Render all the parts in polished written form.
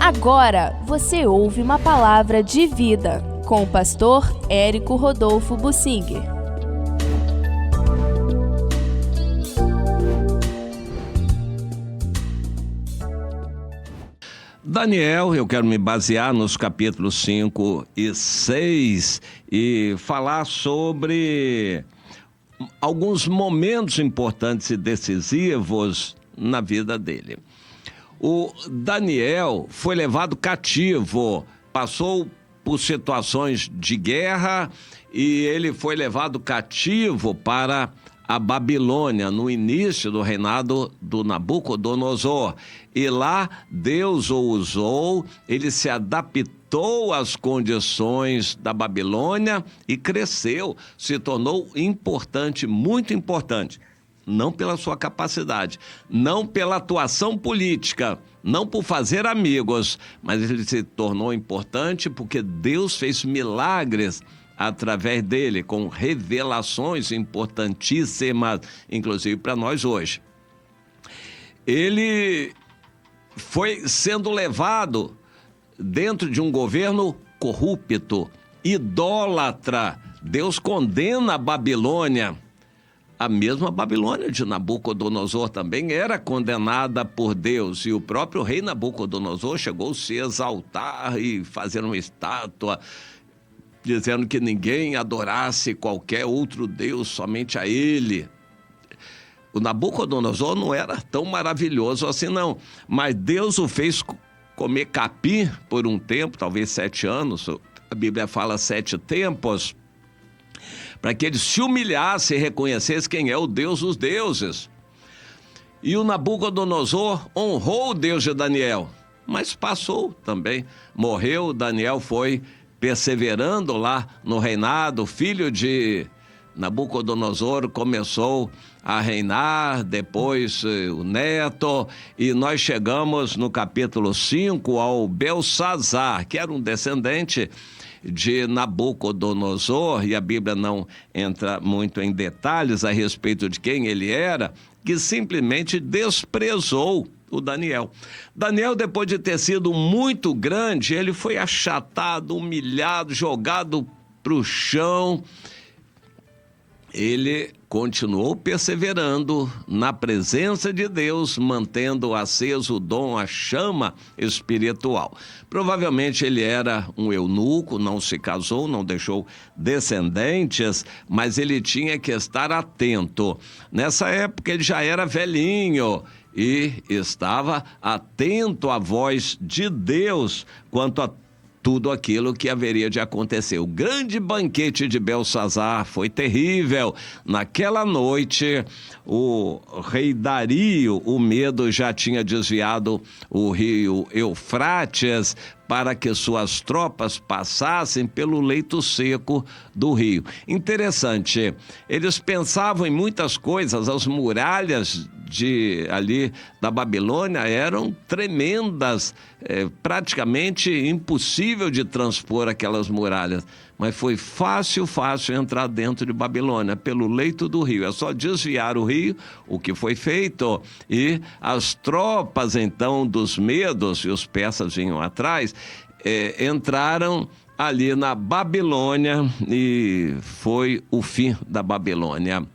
Agora você ouve uma palavra de vida com o pastor Érico Rodolfo Bussinger. Daniel, eu quero me basear nos capítulos 5 e 6 e falar sobre alguns momentos importantes e decisivos na vida dele. O Daniel foi levado cativo, passou por situações de guerra e ele foi levado cativo para a Babilônia, no início do reinado do Nabucodonosor. E lá Deus o usou, ele se adaptou às condições da Babilônia e cresceu, se tornou importante, muito importante. Não pela sua capacidade, não pela atuação política, não por fazer amigos, mas ele se tornou importante porque Deus fez milagres através dele, com revelações importantíssimas, inclusive para nós hoje. Ele foi sendo levado dentro de um governo corrupto, idólatra. Deus condena a Babilônia. A mesma Babilônia de Nabucodonosor também era condenada por Deus. E o próprio rei Nabucodonosor chegou a se exaltar e fazer uma estátua, dizendo que ninguém adorasse qualquer outro Deus, somente a ele. O Nabucodonosor não era tão maravilhoso assim não, mas Deus o fez comer capim por um tempo, talvez 7 anos, a Bíblia fala 7 tempos, para que ele se humilhasse e reconhecesse quem é o Deus dos deuses. E o Nabucodonosor honrou o Deus de Daniel, mas passou também, morreu. Daniel foi perseverando lá no reinado. O filho de Nabucodonosor começou a reinar, depois o neto, e nós chegamos no capítulo 5 ao Belsazar, que era um descendente de Nabucodonosor, e a Bíblia não entra muito em detalhes a respeito de quem ele era, que simplesmente desprezou o Daniel. Daniel, depois de ter sido muito grande, ele foi achatado, humilhado, jogado para o chão. Ele continuou perseverando na presença de Deus, mantendo aceso o dom, a chama espiritual. Provavelmente ele era um eunuco, não se casou, não deixou descendentes, mas ele tinha que estar atento. Nessa época ele já era velhinho e estava atento à voz de Deus quanto a tudo aquilo que haveria de acontecer. O grande banquete de Belsazar foi terrível. Naquela noite, o rei Dario, o medo já tinha desviado o rio Eufrates para que suas tropas passassem pelo leito seco do rio. Interessante, eles pensavam em muitas coisas. As muralhas ali da Babilônia eram tremendas, praticamente impossível de transpor aquelas muralhas, mas foi fácil entrar dentro de Babilônia, pelo leito do rio. É só desviar o rio, o que foi feito, e as tropas então dos medos, e os persas vinham atrás, entraram ali na Babilônia, e foi o fim da Babilônia.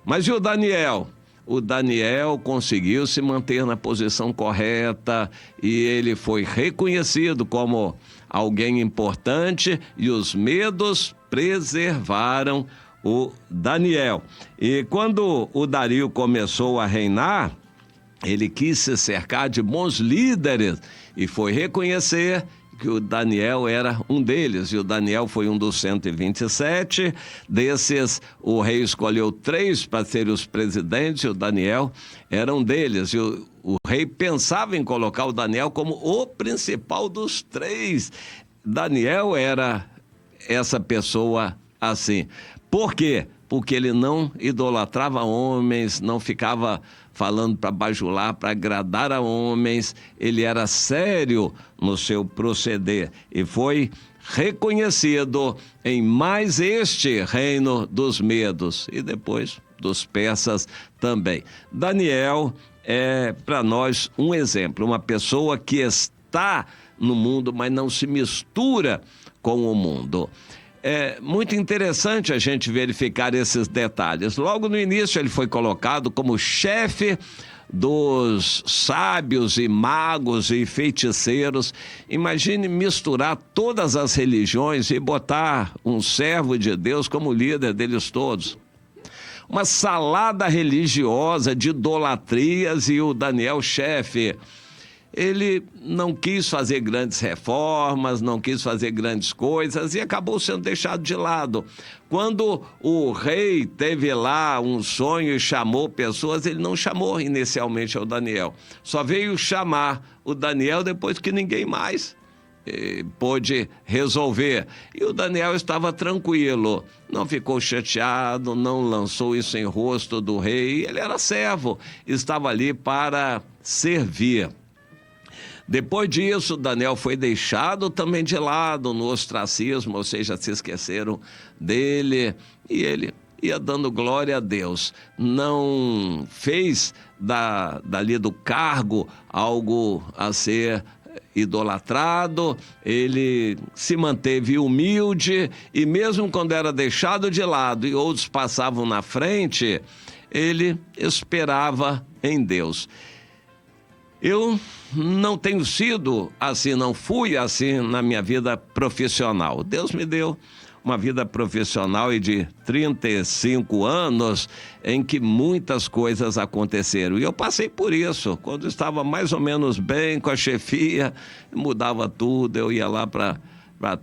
Mas e o Daniel? O Daniel conseguiu se manter na posição correta e ele foi reconhecido como alguém importante, e os medos preservaram o Daniel. E quando o Dario começou a reinar, ele quis se cercar de bons líderes e foi reconhecer que o Daniel era um deles, e o Daniel foi um dos 127. Desses, o rei escolheu 3 para serem os presidentes, e o Daniel era um deles. E o rei pensava em colocar o Daniel como o principal dos 3. Daniel era essa pessoa assim. Por quê? Porque ele não idolatrava homens, não ficava falando para bajular, para agradar a homens. Ele era sério no seu proceder e foi reconhecido em mais este reino dos medos e depois dos persas também. Daniel é para nós um exemplo, uma pessoa que está no mundo, mas não se mistura com o mundo. É muito interessante a gente verificar esses detalhes. Logo no início ele foi colocado como chefe dos sábios e magos e feiticeiros. Imagine misturar todas as religiões e botar um servo de Deus como líder deles todos. Uma salada religiosa de idolatrias e o Daniel chefe. Ele não quis fazer grandes reformas, não quis fazer grandes coisas e acabou sendo deixado de lado. Quando o rei teve lá um sonho e chamou pessoas, ele não chamou inicialmente o Daniel. Só veio chamar o Daniel depois que ninguém mais pôde resolver. E o Daniel estava tranquilo, não ficou chateado, não lançou isso em rosto do rei. Ele era servo, estava ali para servir. Depois disso, Daniel foi deixado também de lado no ostracismo, ou seja, se esqueceram dele, e ele ia dando glória a Deus. Não fez dali do cargo algo a ser idolatrado, ele se manteve humilde e mesmo quando era deixado de lado e outros passavam na frente, ele esperava em Deus. Eu não tenho sido assim, não fui assim na minha vida profissional. Deus me deu uma vida profissional e de 35 anos em que muitas coisas aconteceram. E eu passei por isso. Quando estava mais ou menos bem com a chefia, mudava tudo, eu ia lá para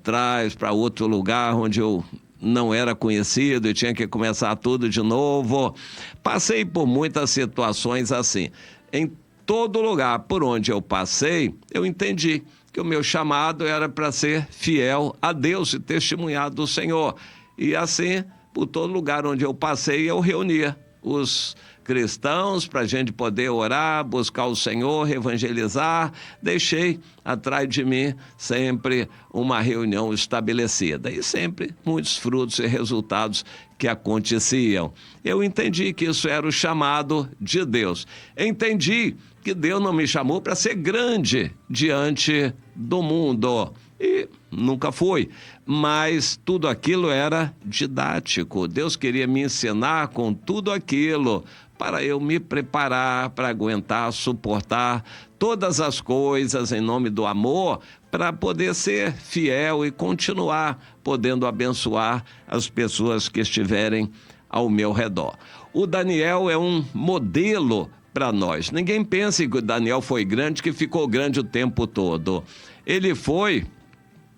trás, para outro lugar onde eu não era conhecido e tinha que começar tudo de novo. Passei por muitas situações assim. Em todo lugar por onde eu passei, eu entendi que o meu chamado era para ser fiel a Deus e testemunhar do Senhor. E assim, por todo lugar onde eu passei, eu reunia os cristãos para a gente poder orar, buscar o Senhor, evangelizar. Deixei atrás de mim sempre uma reunião estabelecida e sempre muitos frutos e resultados que aconteciam. Eu entendi que isso era o chamado de Deus. Entendi que Deus não me chamou para ser grande diante do mundo. E nunca fui. Mas tudo aquilo era didático. Deus queria me ensinar com tudo aquilo para eu me preparar, para aguentar, suportar todas as coisas em nome do amor, para poder ser fiel e continuar podendo abençoar as pessoas que estiverem ao meu redor. O Daniel é um modelo para nós. Ninguém pense que o Daniel foi grande, que ficou grande o tempo todo. Ele foi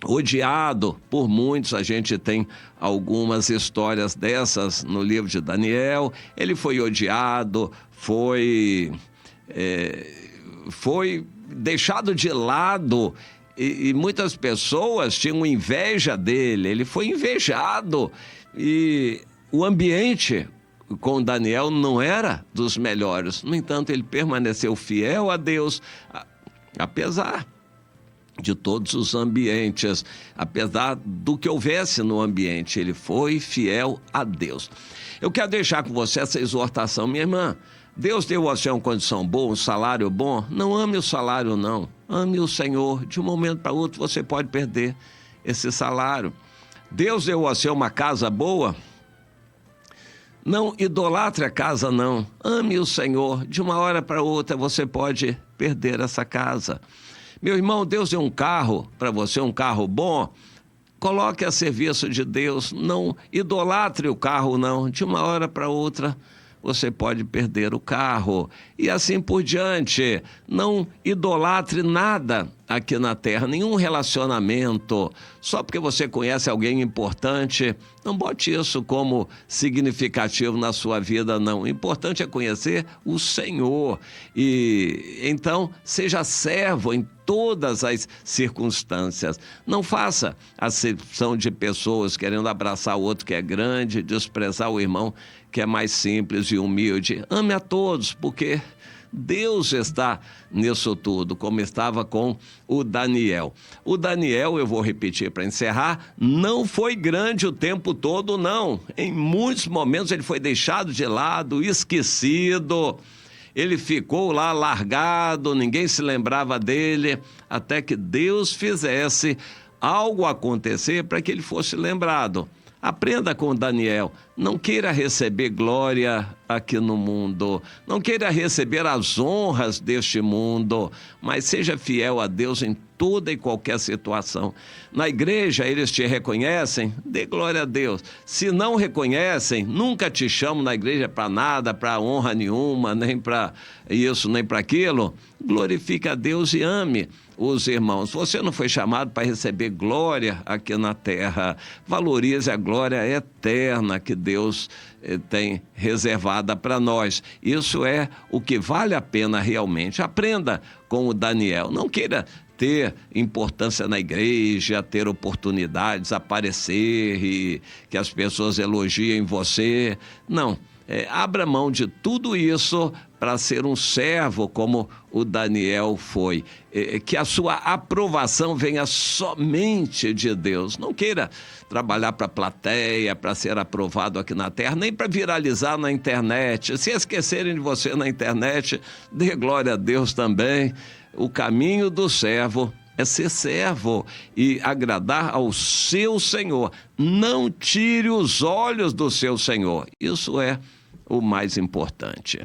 odiado por muitos, a gente tem algumas histórias dessas no livro de Daniel. Ele foi odiado, foi deixado de lado e muitas pessoas tinham inveja dele. Ele foi invejado e o ambiente com Daniel não era dos melhores. No entanto, ele permaneceu fiel a Deus, apesar de todos os ambientes, apesar do que houvesse no ambiente, ele foi fiel a Deus. Eu quero deixar com você essa exortação, minha irmã. Deus deu a você uma condição boa, um salário bom. Não ame o salário, não. Ame o Senhor. De um momento para outro você pode perder esse salário. Deus deu a você uma casa boa. Não idolatre a casa, não. Ame o Senhor. De uma hora para outra você pode perder essa casa. Meu irmão, Deus deu um carro para você, um carro bom. Coloque a serviço de Deus. Não idolatre o carro, não. De uma hora para outra você pode perder o carro. E assim por diante. Não idolatre nada aqui na terra, nenhum relacionamento. Só porque você conhece alguém importante, não bote isso como significativo na sua vida, não. O importante é conhecer o Senhor. E então, seja servo em todas as circunstâncias. Não faça acepção de pessoas querendo abraçar o outro que é grande, desprezar o irmão que é mais simples e humilde. Ame a todos, porque Deus está nisso tudo, como estava com o Daniel. O Daniel, eu vou repetir para encerrar, não foi grande o tempo todo, não. Em muitos momentos ele foi deixado de lado, esquecido. ele ficou lá largado, ninguém se lembrava dele, até que Deus fizesse algo acontecer para que ele fosse lembrado. Aprenda com Daniel, não queira receber glória aqui no mundo, não queira receber as honras deste mundo, mas seja fiel a Deus em toda e qualquer situação. Na igreja eles te reconhecem, dê glória a Deus. Se não reconhecem, nunca te chamam na igreja para nada, para honra nenhuma, nem para isso, nem para aquilo, glorifique a Deus e ame os irmãos. Você não foi chamado para receber glória aqui na terra. Valorize a glória eterna que Deus tem reservada para nós. Isso é o que vale a pena realmente. Aprenda com o Daniel. Não queira ter importância na igreja, ter oportunidades, aparecer e que as pessoas elogiem você. Não. Abra mão de tudo isso para ser um servo como o Daniel foi. Que a sua aprovação venha somente de Deus. Não queira trabalhar para a plateia, para ser aprovado aqui na terra, nem para viralizar na internet. Se esquecerem de você na internet, dê glória a Deus também. O caminho do servo é ser servo e agradar ao seu Senhor. Não tire os olhos do seu Senhor. Isso é o mais importante.